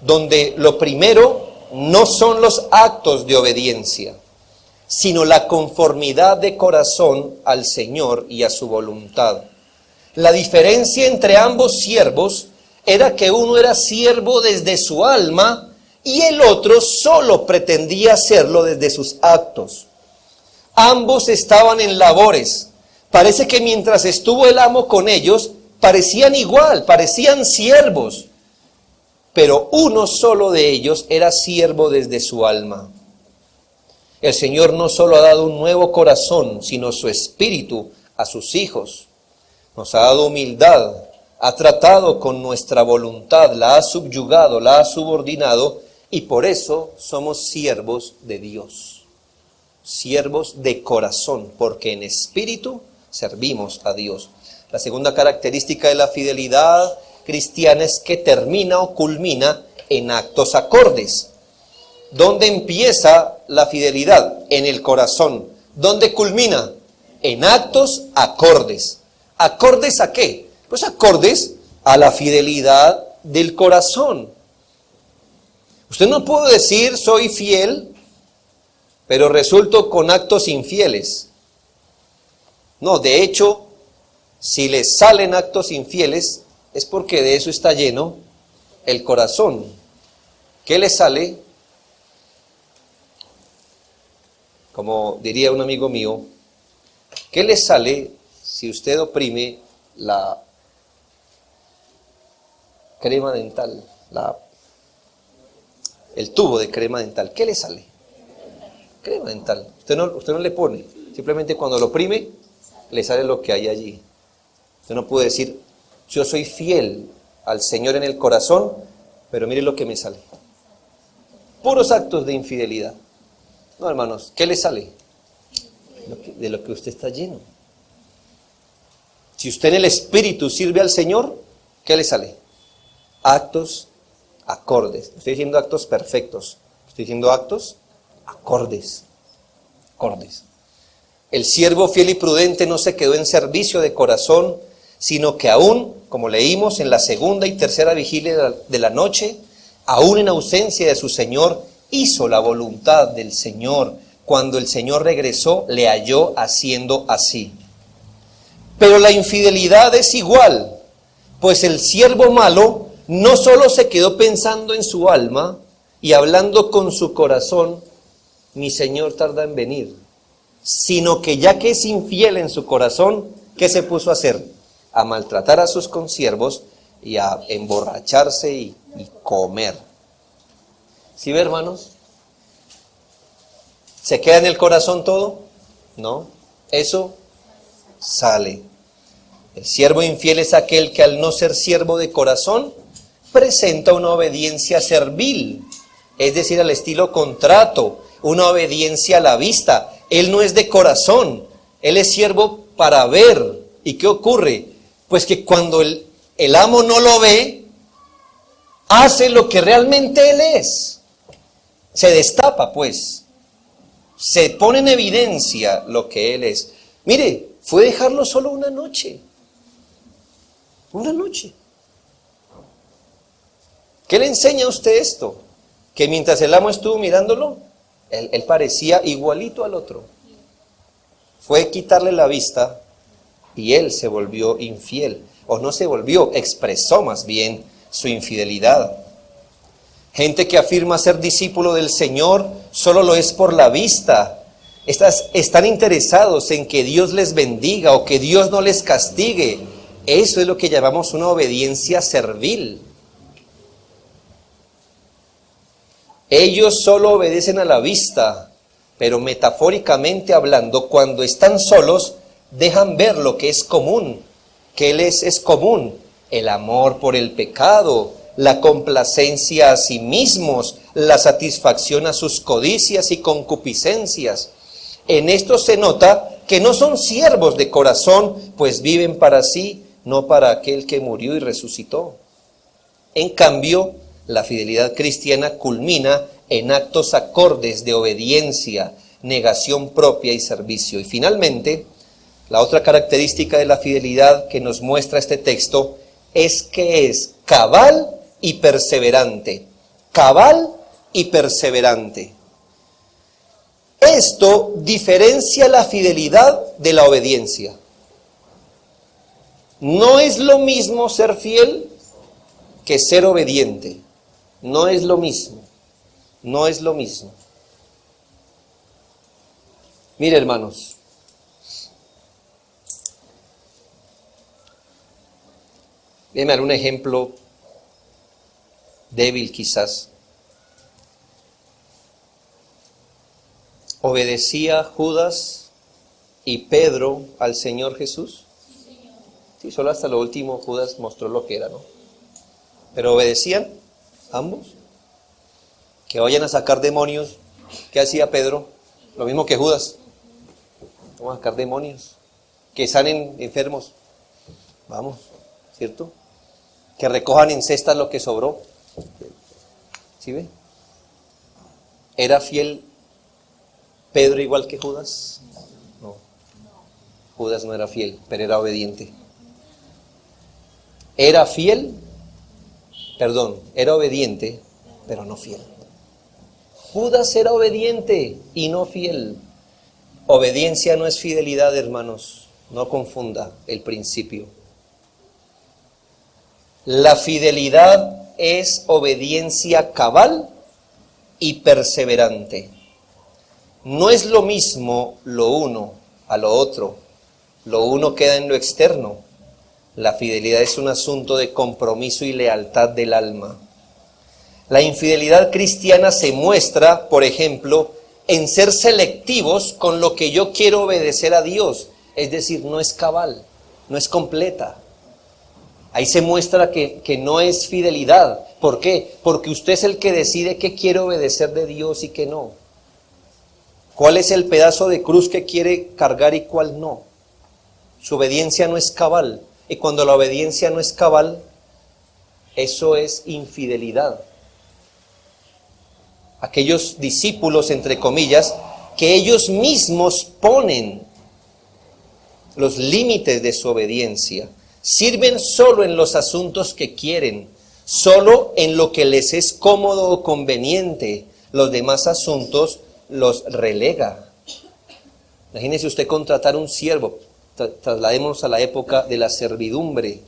S1: donde lo primero no son los actos de obediencia, sino la conformidad de corazón al Señor y a su voluntad. La diferencia entre ambos siervos era que uno era siervo desde su alma y el otro solo pretendía hacerlo desde sus actos. Ambos estaban en labores. Parece que mientras estuvo el amo con ellos, parecían igual, parecían siervos. Pero uno solo de ellos era siervo desde su alma. El Señor no solo ha dado un nuevo corazón, sino su espíritu a sus hijos. Nos ha dado humildad, ha tratado con nuestra voluntad, la ha subyugado, la ha subordinado, y por eso somos siervos de Dios. Siervos de corazón, porque en espíritu servimos a Dios. La segunda característica de la fidelidad cristiana es que termina o culmina en actos acordes. ¿Dónde empieza la fidelidad? En el corazón. ¿Dónde culmina? En actos acordes. ¿Acordes a qué? Pues acordes a la fidelidad del corazón. Usted no puede decir soy fiel, pero resulto con actos infieles. No, de hecho, si le salen actos infieles, es porque de eso está lleno el corazón. ¿Qué le sale? Como diría un amigo mío, ¿qué le sale si usted oprime la crema dental, el tubo de crema dental? ¿Qué le sale? Crema dental. Usted no le pone, simplemente cuando lo oprime, le sale lo que hay allí. Usted no puede decir, yo soy fiel al Señor en el corazón, pero mire lo que me sale. Puros actos de infidelidad. No, hermanos, ¿qué le sale? De lo que usted está lleno. Si usted en el Espíritu sirve al Señor, ¿qué le sale? Actos acordes. Estoy diciendo actos perfectos. Estoy diciendo actos acordes. Acordes. El siervo fiel y prudente no se quedó en servicio de corazón, sino que aún, como leímos en la segunda y tercera vigilia de la noche, aún en ausencia de su Señor, hizo la voluntad del Señor. Cuando el Señor regresó, le halló haciendo así. Pero la infidelidad es igual, pues el siervo malo no solo se quedó pensando en su alma y hablando con su corazón, mi Señor tarda en venir, sino que ya que es infiel en su corazón, ¿qué se puso a hacer? A maltratar a sus consiervos y a emborracharse y comer. ¿Sí ve, hermanos? ¿Se queda en el corazón todo? No, eso sale. El siervo infiel es aquel que al no ser siervo de corazón, presenta una obediencia servil, es decir, al estilo contrato, una obediencia a la vista. Él no es de corazón, él es siervo para ver. ¿Y qué ocurre? Pues que cuando el amo no lo ve, hace lo que realmente él es. Se destapa, pues. Se pone en evidencia lo que él es. Mire, fue dejarlo solo una noche. Una noche. ¿Qué le enseña a usted esto? Que mientras el amo estuvo mirándolo, él parecía igualito al otro. Fue quitarle la vista y él se volvió infiel. O no se volvió, expresó más bien su infidelidad. Gente que afirma ser discípulo del Señor solo lo es por la vista. Están interesados en que Dios les bendiga o que Dios no les castigue. Eso es lo que llamamos una obediencia servil. Ellos solo obedecen a la vista, pero metafóricamente hablando, cuando están solos, dejan ver lo que es común. ¿Qué les es común? El amor por el pecado, la complacencia a sí mismos, la satisfacción a sus codicias y concupiscencias. En esto se nota que no son siervos de corazón, pues viven para sí, no para aquel que murió y resucitó. En cambio, la fidelidad cristiana culmina en actos acordes de obediencia, negación propia y servicio. Y finalmente, la otra característica de la fidelidad que nos muestra este texto es que es cabal y perseverante. Cabal y perseverante. Esto diferencia la fidelidad de la obediencia. No es lo mismo ser fiel que ser obediente. No es lo mismo. No es lo mismo. Mire, hermanos. Déjenme dar un ejemplo débil quizás. ¿Obedecía Judas y Pedro al Señor Jesús? Sí, solo hasta lo último Judas mostró lo que era, ¿no? Pero obedecían ambos. Que vayan a sacar demonios. ¿Qué hacía Pedro? Lo mismo que Judas. Vamos a sacar demonios. Que sanen enfermos. Vamos, ¿cierto? Que recojan en cestas lo que sobró. ¿Sí ve? ¿Era fiel Pedro igual que Judas? No. Judas no era fiel, pero era obediente. Era obediente, pero no fiel. Judas era obediente y no fiel. Obediencia no es fidelidad, hermanos. No confunda el principio. La fidelidad es obediencia cabal y perseverante. No es lo mismo lo uno a lo otro. Lo uno queda en lo externo. La fidelidad es un asunto de compromiso y lealtad del alma. La infidelidad cristiana se muestra, por ejemplo, en ser selectivos con lo que yo quiero obedecer a Dios. Es decir, no es cabal, no es completa. Ahí se muestra que no es fidelidad. ¿Por qué? Porque usted es el que decide qué quiere obedecer de Dios y qué no. ¿Cuál es el pedazo de cruz que quiere cargar y cuál no? Su obediencia no es cabal. Y cuando la obediencia no es cabal, eso es infidelidad. Aquellos discípulos, entre comillas, que ellos mismos ponen los límites de su obediencia, sirven solo en los asuntos que quieren, solo en lo que les es cómodo o conveniente. Los demás asuntos los relega. Imagínese usted contratar un siervo. Trasladémonos a la época de la servidumbre.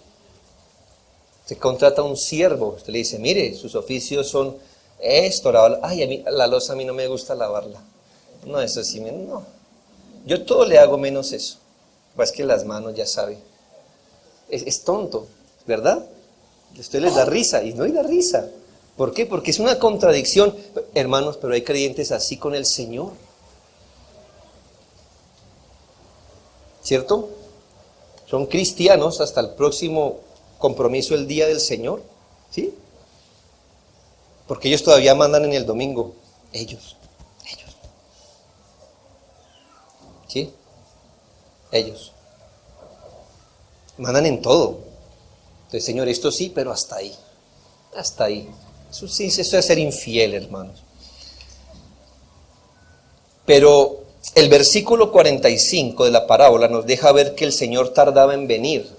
S1: Usted contrata a un siervo, usted le dice, mire, sus oficios son esto, ay, a mí, la loza a mí no me gusta lavarla. No, eso sí, no. Yo todo le hago menos eso. Pues que las manos, ya sabe. Es tonto, ¿verdad? A usted les da risa, y no le da risa. ¿Por qué? Porque es una contradicción. Hermanos, pero hay creyentes así con el Señor. ¿Cierto? Son cristianos hasta el próximo compromiso, el día del Señor. ¿Sí? Porque ellos todavía mandan en el domingo. Ellos. ¿Sí? Ellos. Mandan en todo. Entonces, Señor, esto sí, pero hasta ahí. Hasta ahí. Eso sí, eso es ser infiel, hermanos. Pero el versículo 45 de la parábola nos deja ver que el Señor tardaba en venir,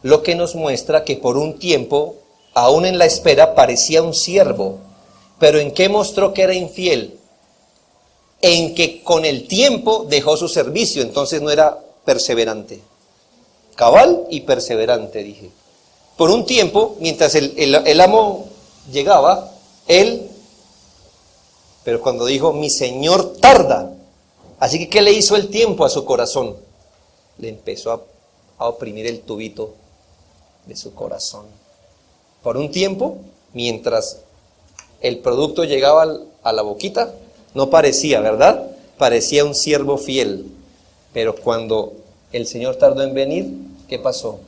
S1: lo que nos muestra que por un tiempo, aún en la espera, parecía un siervo. Pero ¿en qué mostró que era infiel? En que con el tiempo dejó su servicio, entonces no era perseverante. Cabal y perseverante, dije. Por un tiempo, mientras el amo llegaba, pero cuando dijo, mi Señor tarda. Así que, ¿qué le hizo el tiempo a su corazón? Le empezó a oprimir el tubito de su corazón. Por un tiempo, mientras el producto llegaba a la boquita, no parecía, ¿verdad? Parecía un siervo fiel. Pero cuando el Señor tardó en venir, ¿qué pasó?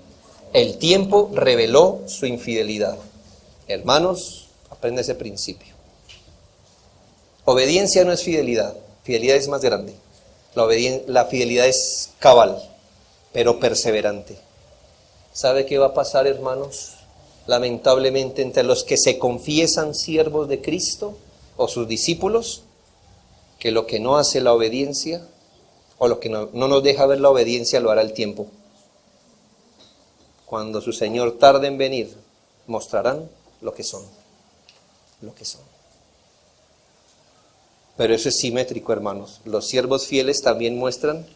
S1: El tiempo reveló su infidelidad. Hermanos, aprende ese principio. Obediencia no es fidelidad. Fidelidad es más grande. La fidelidad es cabal, pero perseverante. ¿Sabe qué va a pasar, hermanos? Lamentablemente, entre los que se confiesan siervos de Cristo o sus discípulos, que lo que no hace la obediencia, o lo que no nos deja ver la obediencia, lo hará el tiempo. Cuando su Señor tarde en venir, mostrarán lo que son. Lo que son. Pero eso es simétrico, hermanos. Los siervos fieles también muestran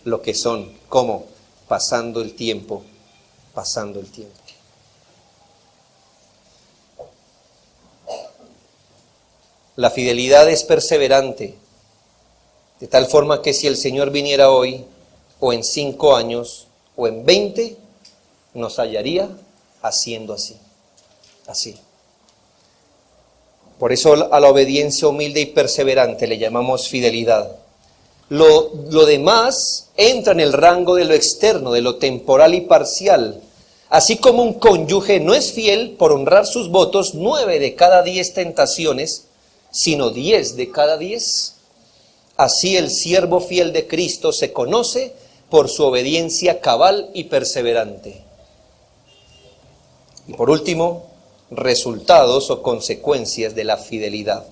S1: lo que son. ¿Cómo? Pasando el tiempo. Pasando el tiempo. La fidelidad es perseverante, de tal forma que si el Señor viniera hoy, o en 5 años, o en 20, nos hallaría haciendo así. Así. Por eso a la obediencia humilde y perseverante le llamamos fidelidad. Lo demás entra en el rango de lo externo, de lo temporal y parcial. Así como un cónyuge no es fiel por honrar sus votos 9 de cada 10 tentaciones, sino 10 de cada 10. Así el siervo fiel de Cristo se conoce por su obediencia cabal y perseverante. Y por último, resultados o consecuencias de la fidelidad.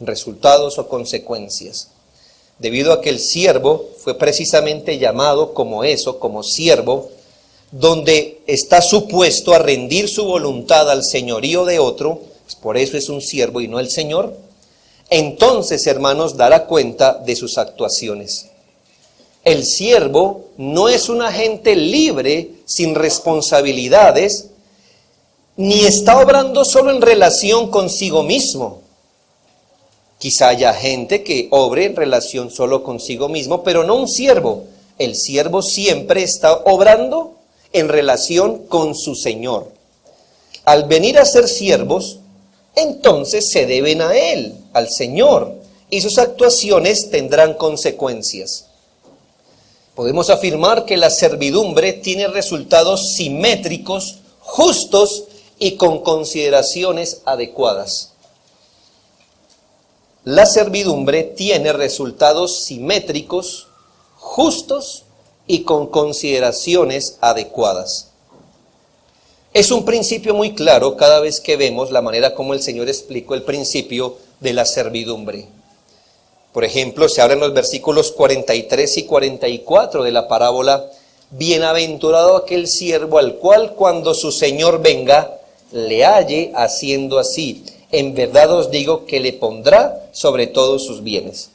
S1: Resultados o consecuencias. Debido a que el siervo fue precisamente llamado como eso, como siervo, donde está supuesto a rendir su voluntad al señorío de otro, pues por eso es un siervo y no el Señor. Entonces, hermanos, dará cuenta de sus actuaciones. El siervo no es un agente libre, sin responsabilidades, ni está obrando solo en relación consigo mismo. Quizá haya gente que obre en relación solo consigo mismo, pero no un siervo. El siervo siempre está obrando en relación con su Señor. Al venir a ser siervos, entonces se deben a Él, al Señor, y sus actuaciones tendrán consecuencias. Podemos afirmar que la servidumbre tiene resultados simétricos, justos y con consideraciones adecuadas. La servidumbre tiene resultados simétricos, justos y con consideraciones adecuadas. Es un principio muy claro cada vez que vemos la manera como el Señor explicó el principio de la servidumbre. Por ejemplo, se habla en los versículos 43 y 44 de la parábola: bienaventurado aquel siervo al cual cuando su Señor venga, le halle haciendo así. En verdad os digo que le pondrá sobre todos sus bienes.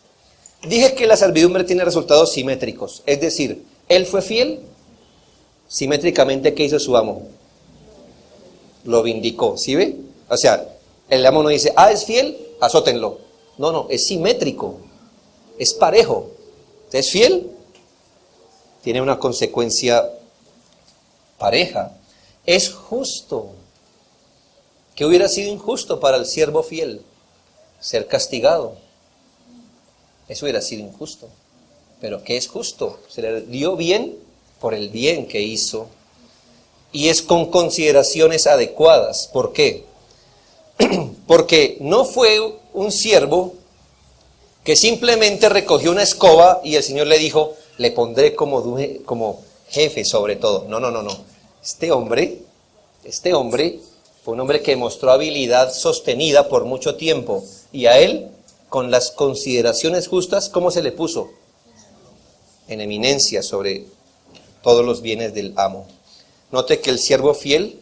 S1: Dije que la servidumbre tiene resultados simétricos, es decir, él fue fiel, simétricamente, ¿qué hizo su amo? Lo vindicó, ¿sí ve? O sea, el amo no dice, es fiel, azótenlo. No, es simétrico, es parejo. ¿Es fiel? Tiene una consecuencia pareja. Es justo. ¿Qué hubiera sido injusto para el siervo fiel? Ser castigado. Eso hubiera sido injusto. Pero ¿qué es justo? Se le dio bien por el bien que hizo. Y es con consideraciones adecuadas. ¿Por qué? Porque no fue un siervo que simplemente recogió una escoba y el Señor le dijo, le pondré como jefe sobre todo. No. Este hombre fue un hombre que mostró habilidad sostenida por mucho tiempo. Y a él, con las consideraciones justas, ¿cómo se le puso? En eminencia sobre todos los bienes del amo. Note que el siervo fiel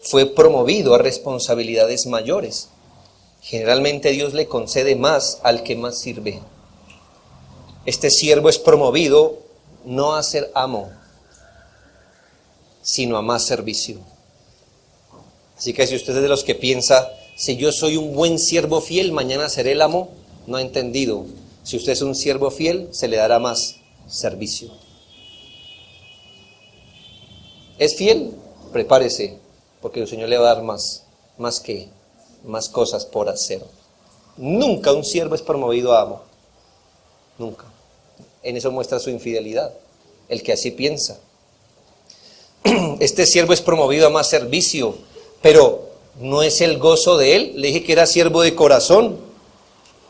S1: fue promovido a responsabilidades mayores. Generalmente Dios le concede más al que más sirve. Este siervo es promovido no a ser amo, sino a más servicio. Así que si usted es de los que piensa, si yo soy un buen siervo fiel, mañana seré el amo, no ha entendido. Si usted es un siervo fiel, se le dará más servicio. ¿Es fiel? Prepárese, porque el Señor le va a dar más cosas por hacer. Nunca un siervo es promovido a amo. Nunca. En eso muestra su infidelidad, el que así piensa. Este siervo es promovido a más servicio, pero no es el gozo de él. Le dije que era siervo de corazón.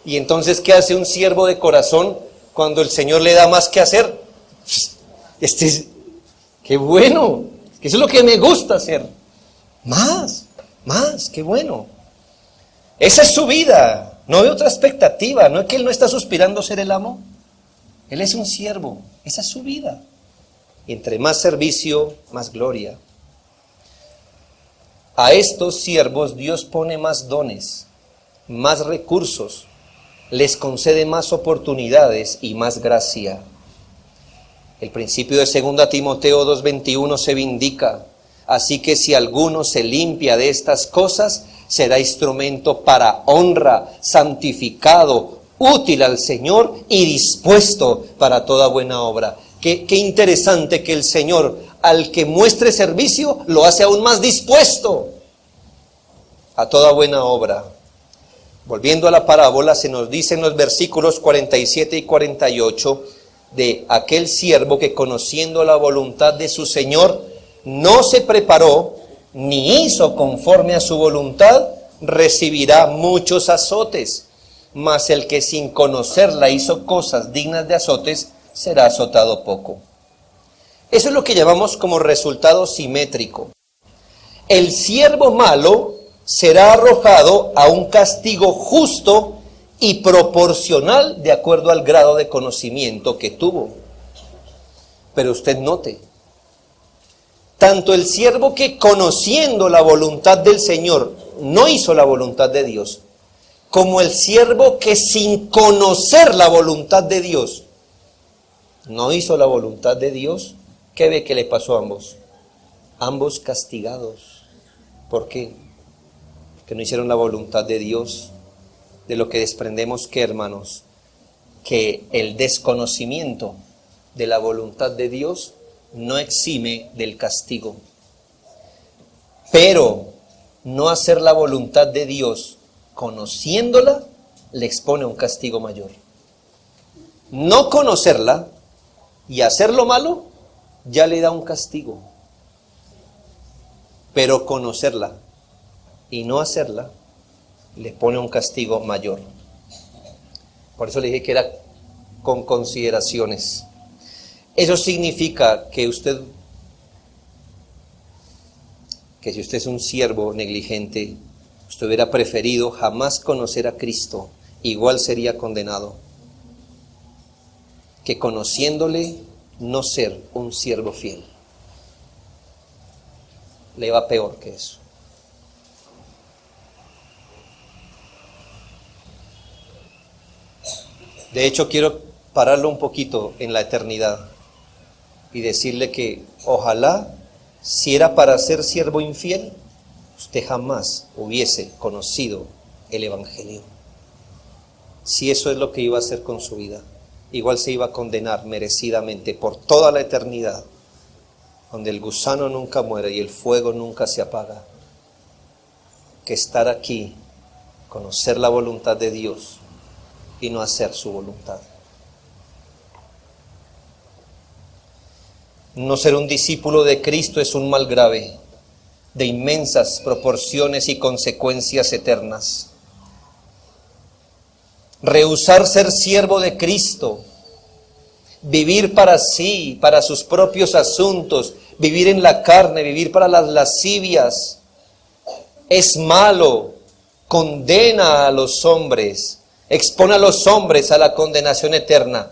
S1: Y entonces, ¿qué hace un siervo de corazón cuando el Señor le da más que hacer? ¡Qué bueno! Eso es lo que me gusta hacer. Más, qué bueno. Esa es su vida. No hay otra expectativa, no es que él no está suspirando ser el amo. Él es un siervo, esa es su vida. Y entre más servicio, más gloria. A estos siervos Dios pone más dones, más recursos, les concede más oportunidades y más gracia. El principio de 2 Timoteo 2:21 se vindica. Así que si alguno se limpia de estas cosas, será instrumento para honra, santificado, útil al Señor y dispuesto para toda buena obra. Qué interesante que el Señor, al que muestre servicio, lo hace aún más dispuesto a toda buena obra. Volviendo a la parábola, se nos dice en los versículos 47 y 48 de aquel siervo que, conociendo la voluntad de su Señor, no se preparó ni hizo conforme a su voluntad, recibirá muchos azotes. Mas el que sin conocerla hizo cosas dignas de azotes, será azotado poco. Eso es lo que llamamos como resultado simétrico. El siervo malo será arrojado a un castigo justo y proporcional de acuerdo al grado de conocimiento que tuvo. Pero usted note, tanto el siervo que, conociendo la voluntad del Señor, no hizo la voluntad de Dios, como el siervo que sin conocer la voluntad de Dios no hizo la voluntad de Dios, ¿qué ve que le pasó a ambos? Ambos castigados. ¿Por qué? Porque no hicieron la voluntad de Dios. De lo que desprendemos, ¿qué, hermanos? Que el desconocimiento de la voluntad de Dios no exime del castigo. Pero no hacer la voluntad de Dios conociéndola le expone a un castigo mayor. No conocerla y hacer lo malo ya le da un castigo. Pero conocerla y no hacerla le pone un castigo mayor. Por eso le dije que era con consideraciones. Eso significa que si usted es un siervo negligente, usted hubiera preferido jamás conocer a Cristo, igual sería condenado, que conociéndole no ser un siervo fiel. Le va peor que eso. De hecho, quiero pararlo un poquito en la eternidad y decirle que ojalá, si era para ser siervo infiel, usted jamás hubiese conocido el Evangelio. Si eso es lo que iba a hacer con su vida, igual se iba a condenar merecidamente por toda la eternidad, donde el gusano nunca muere y el fuego nunca se apaga, que estar aquí, conocer la voluntad de Dios y no hacer su voluntad. No ser un discípulo de Cristo es un mal grave, de inmensas proporciones y consecuencias eternas. Rehusar ser siervo de Cristo, vivir para sí, para sus propios asuntos, vivir en la carne, vivir para las lascivias, es malo, condena a los hombres, expone a los hombres a la condenación eterna.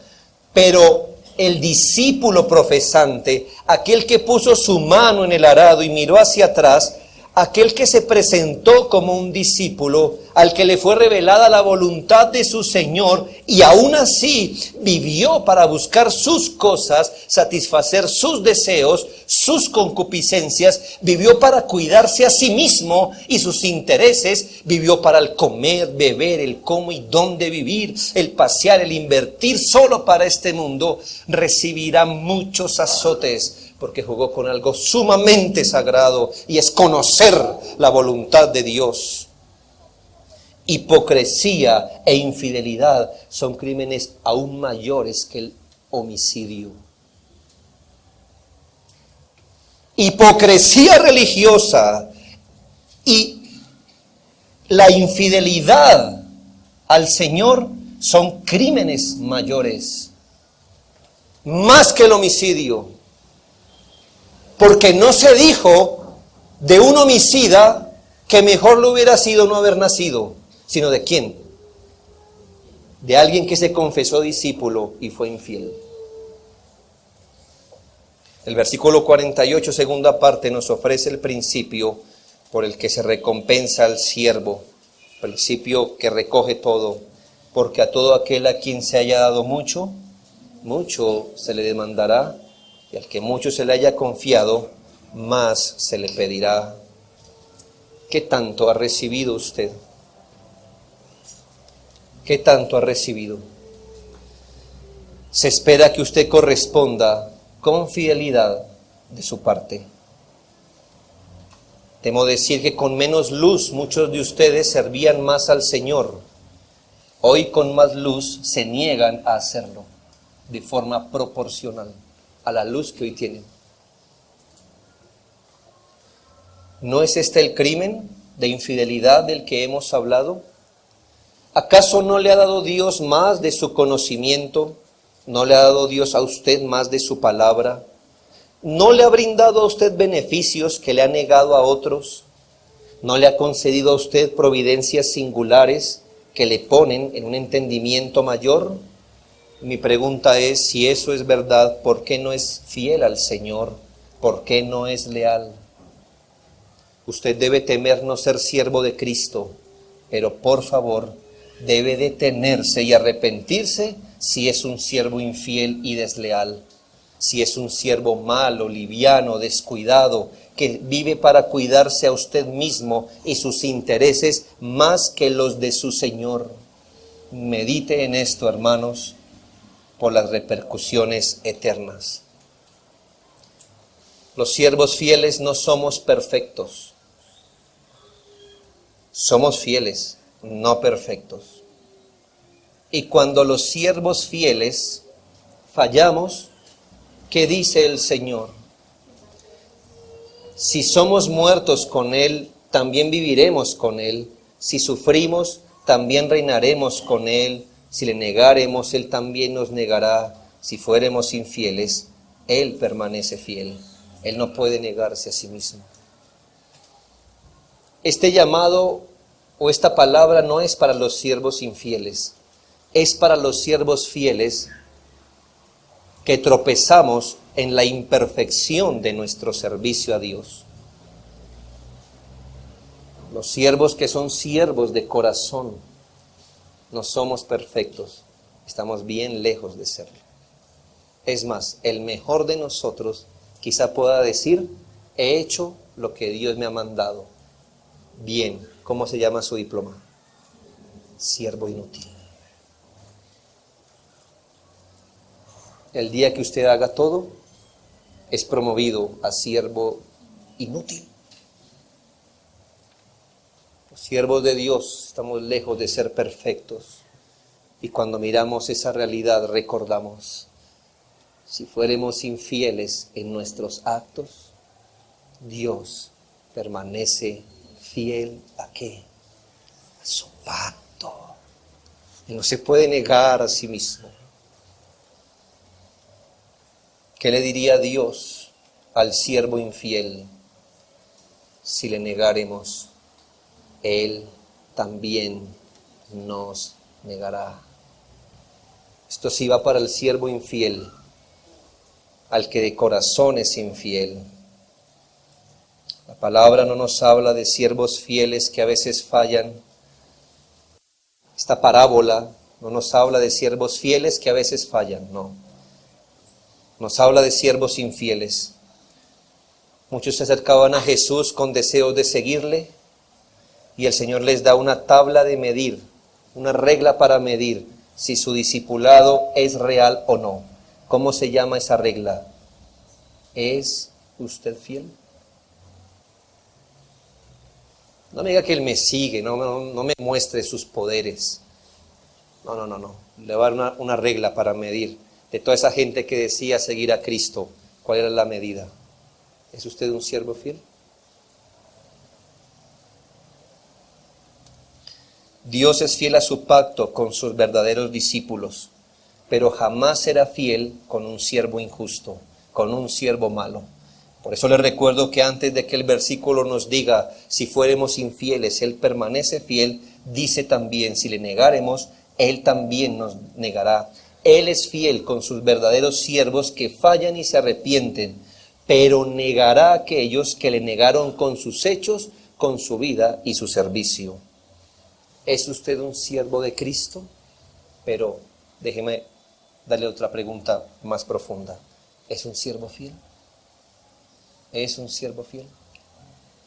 S1: Pero el discípulo profesante, aquel que puso su mano en el arado y miró hacia atrás, aquel que se presentó como un discípulo, al que le fue revelada la voluntad de su Señor y aún así vivió para buscar sus cosas, satisfacer sus deseos, sus concupiscencias, vivió para cuidarse a sí mismo y sus intereses, vivió para el comer, beber, el cómo y dónde vivir, el pasear, el invertir solo para este mundo, recibirá muchos azotes, porque jugó con algo sumamente sagrado y es conocer la voluntad de Dios. Hipocresía e infidelidad son crímenes aún mayores que el homicidio. Hipocresía religiosa y la infidelidad al Señor son crímenes mayores, más que el homicidio. Porque no se dijo de un homicida que mejor le hubiera sido no haber nacido, sino de quién, de alguien que se confesó discípulo y fue infiel. El versículo 48, segunda parte, nos ofrece el principio por el que se recompensa al siervo, principio que recoge todo, porque a todo aquel a quien se haya dado mucho, mucho se le demandará, y al que mucho se le haya confiado, más se le pedirá. ¿Qué tanto ha recibido usted? ¿Qué tanto ha recibido? Se espera que usted corresponda con fidelidad de su parte. Temo decir que con menos luz muchos de ustedes servían más al Señor. Hoy con más luz se niegan a hacerlo de forma proporcional a la luz que hoy tienen. ¿No es este el crimen de infidelidad del que hemos hablado? ¿Acaso no le ha dado Dios más de su conocimiento? ¿No le ha dado Dios a usted más de su palabra? ¿No le ha brindado a usted beneficios que le ha negado a otros? ¿No le ha concedido a usted providencias singulares que le ponen en un entendimiento mayor? Mi pregunta es, si eso es verdad, ¿por qué no es fiel al Señor? ¿Por qué no es leal? Usted debe temer no ser siervo de Cristo, pero por favor, debe detenerse y arrepentirse si es un siervo infiel y desleal, si es un siervo malo, liviano, descuidado, que vive para cuidarse a usted mismo y sus intereses más que los de su Señor. Medite en esto, hermanos, por las repercusiones eternas. Los siervos fieles no somos perfectos. Somos fieles, no perfectos. Y cuando los siervos fieles fallamos, ¿qué dice el Señor? Si somos muertos con Él, también viviremos con Él. Si sufrimos, también reinaremos con Él. Si le negaremos, Él también nos negará. Si fuéramos infieles, Él permanece fiel. Él no puede negarse a sí mismo. Este llamado o esta palabra no es para los siervos infieles, es para los siervos fieles que tropezamos en la imperfección de nuestro servicio a Dios. Los siervos que son siervos de corazón, no somos perfectos, estamos bien lejos de serlo. Es más, el mejor de nosotros quizá pueda decir, he hecho lo que Dios me ha mandado. Bien, ¿cómo se llama su diploma? Siervo inútil. El día que usted haga todo, es promovido a siervo inútil. Los siervos de Dios estamos lejos de ser perfectos. Y cuando miramos esa realidad, recordamos, si fuéramos infieles en nuestros actos, Dios permanece fiel ¿a qué? A su pacto. Él no se puede negar a sí mismo. ¿Qué le diría Dios al siervo infiel si le negáremos? Él también nos negará. Esto sí va para el siervo infiel, al que de corazón es infiel. La palabra no nos habla de siervos fieles que a veces fallan. Esta parábola no nos habla de siervos fieles que a veces fallan, no. Nos habla de siervos infieles. Muchos se acercaban a Jesús con deseos de seguirle y el Señor les da una tabla de medir, una regla para medir si su discipulado es real o no. ¿Cómo se llama esa regla? ¿Es usted fiel? No me diga que Él me sigue, no me muestre sus poderes. No. Le va a dar una regla para medir. De toda esa gente que decía seguir a Cristo, ¿cuál era la medida? ¿Es usted un siervo fiel? Dios es fiel a su pacto con sus verdaderos discípulos, pero jamás será fiel con un siervo injusto, con un siervo malo. Por eso les recuerdo que antes de que el versículo nos diga, si fuéramos infieles, Él permanece fiel, dice también, si le negáremos, Él también nos negará. Él es fiel con sus verdaderos siervos que fallan y se arrepienten, pero negará a aquellos que le negaron con sus hechos, con su vida y su servicio. ¿Es usted un siervo de Cristo? Pero déjeme darle otra pregunta más profunda. ¿Es un siervo fiel? ¿Es un siervo fiel?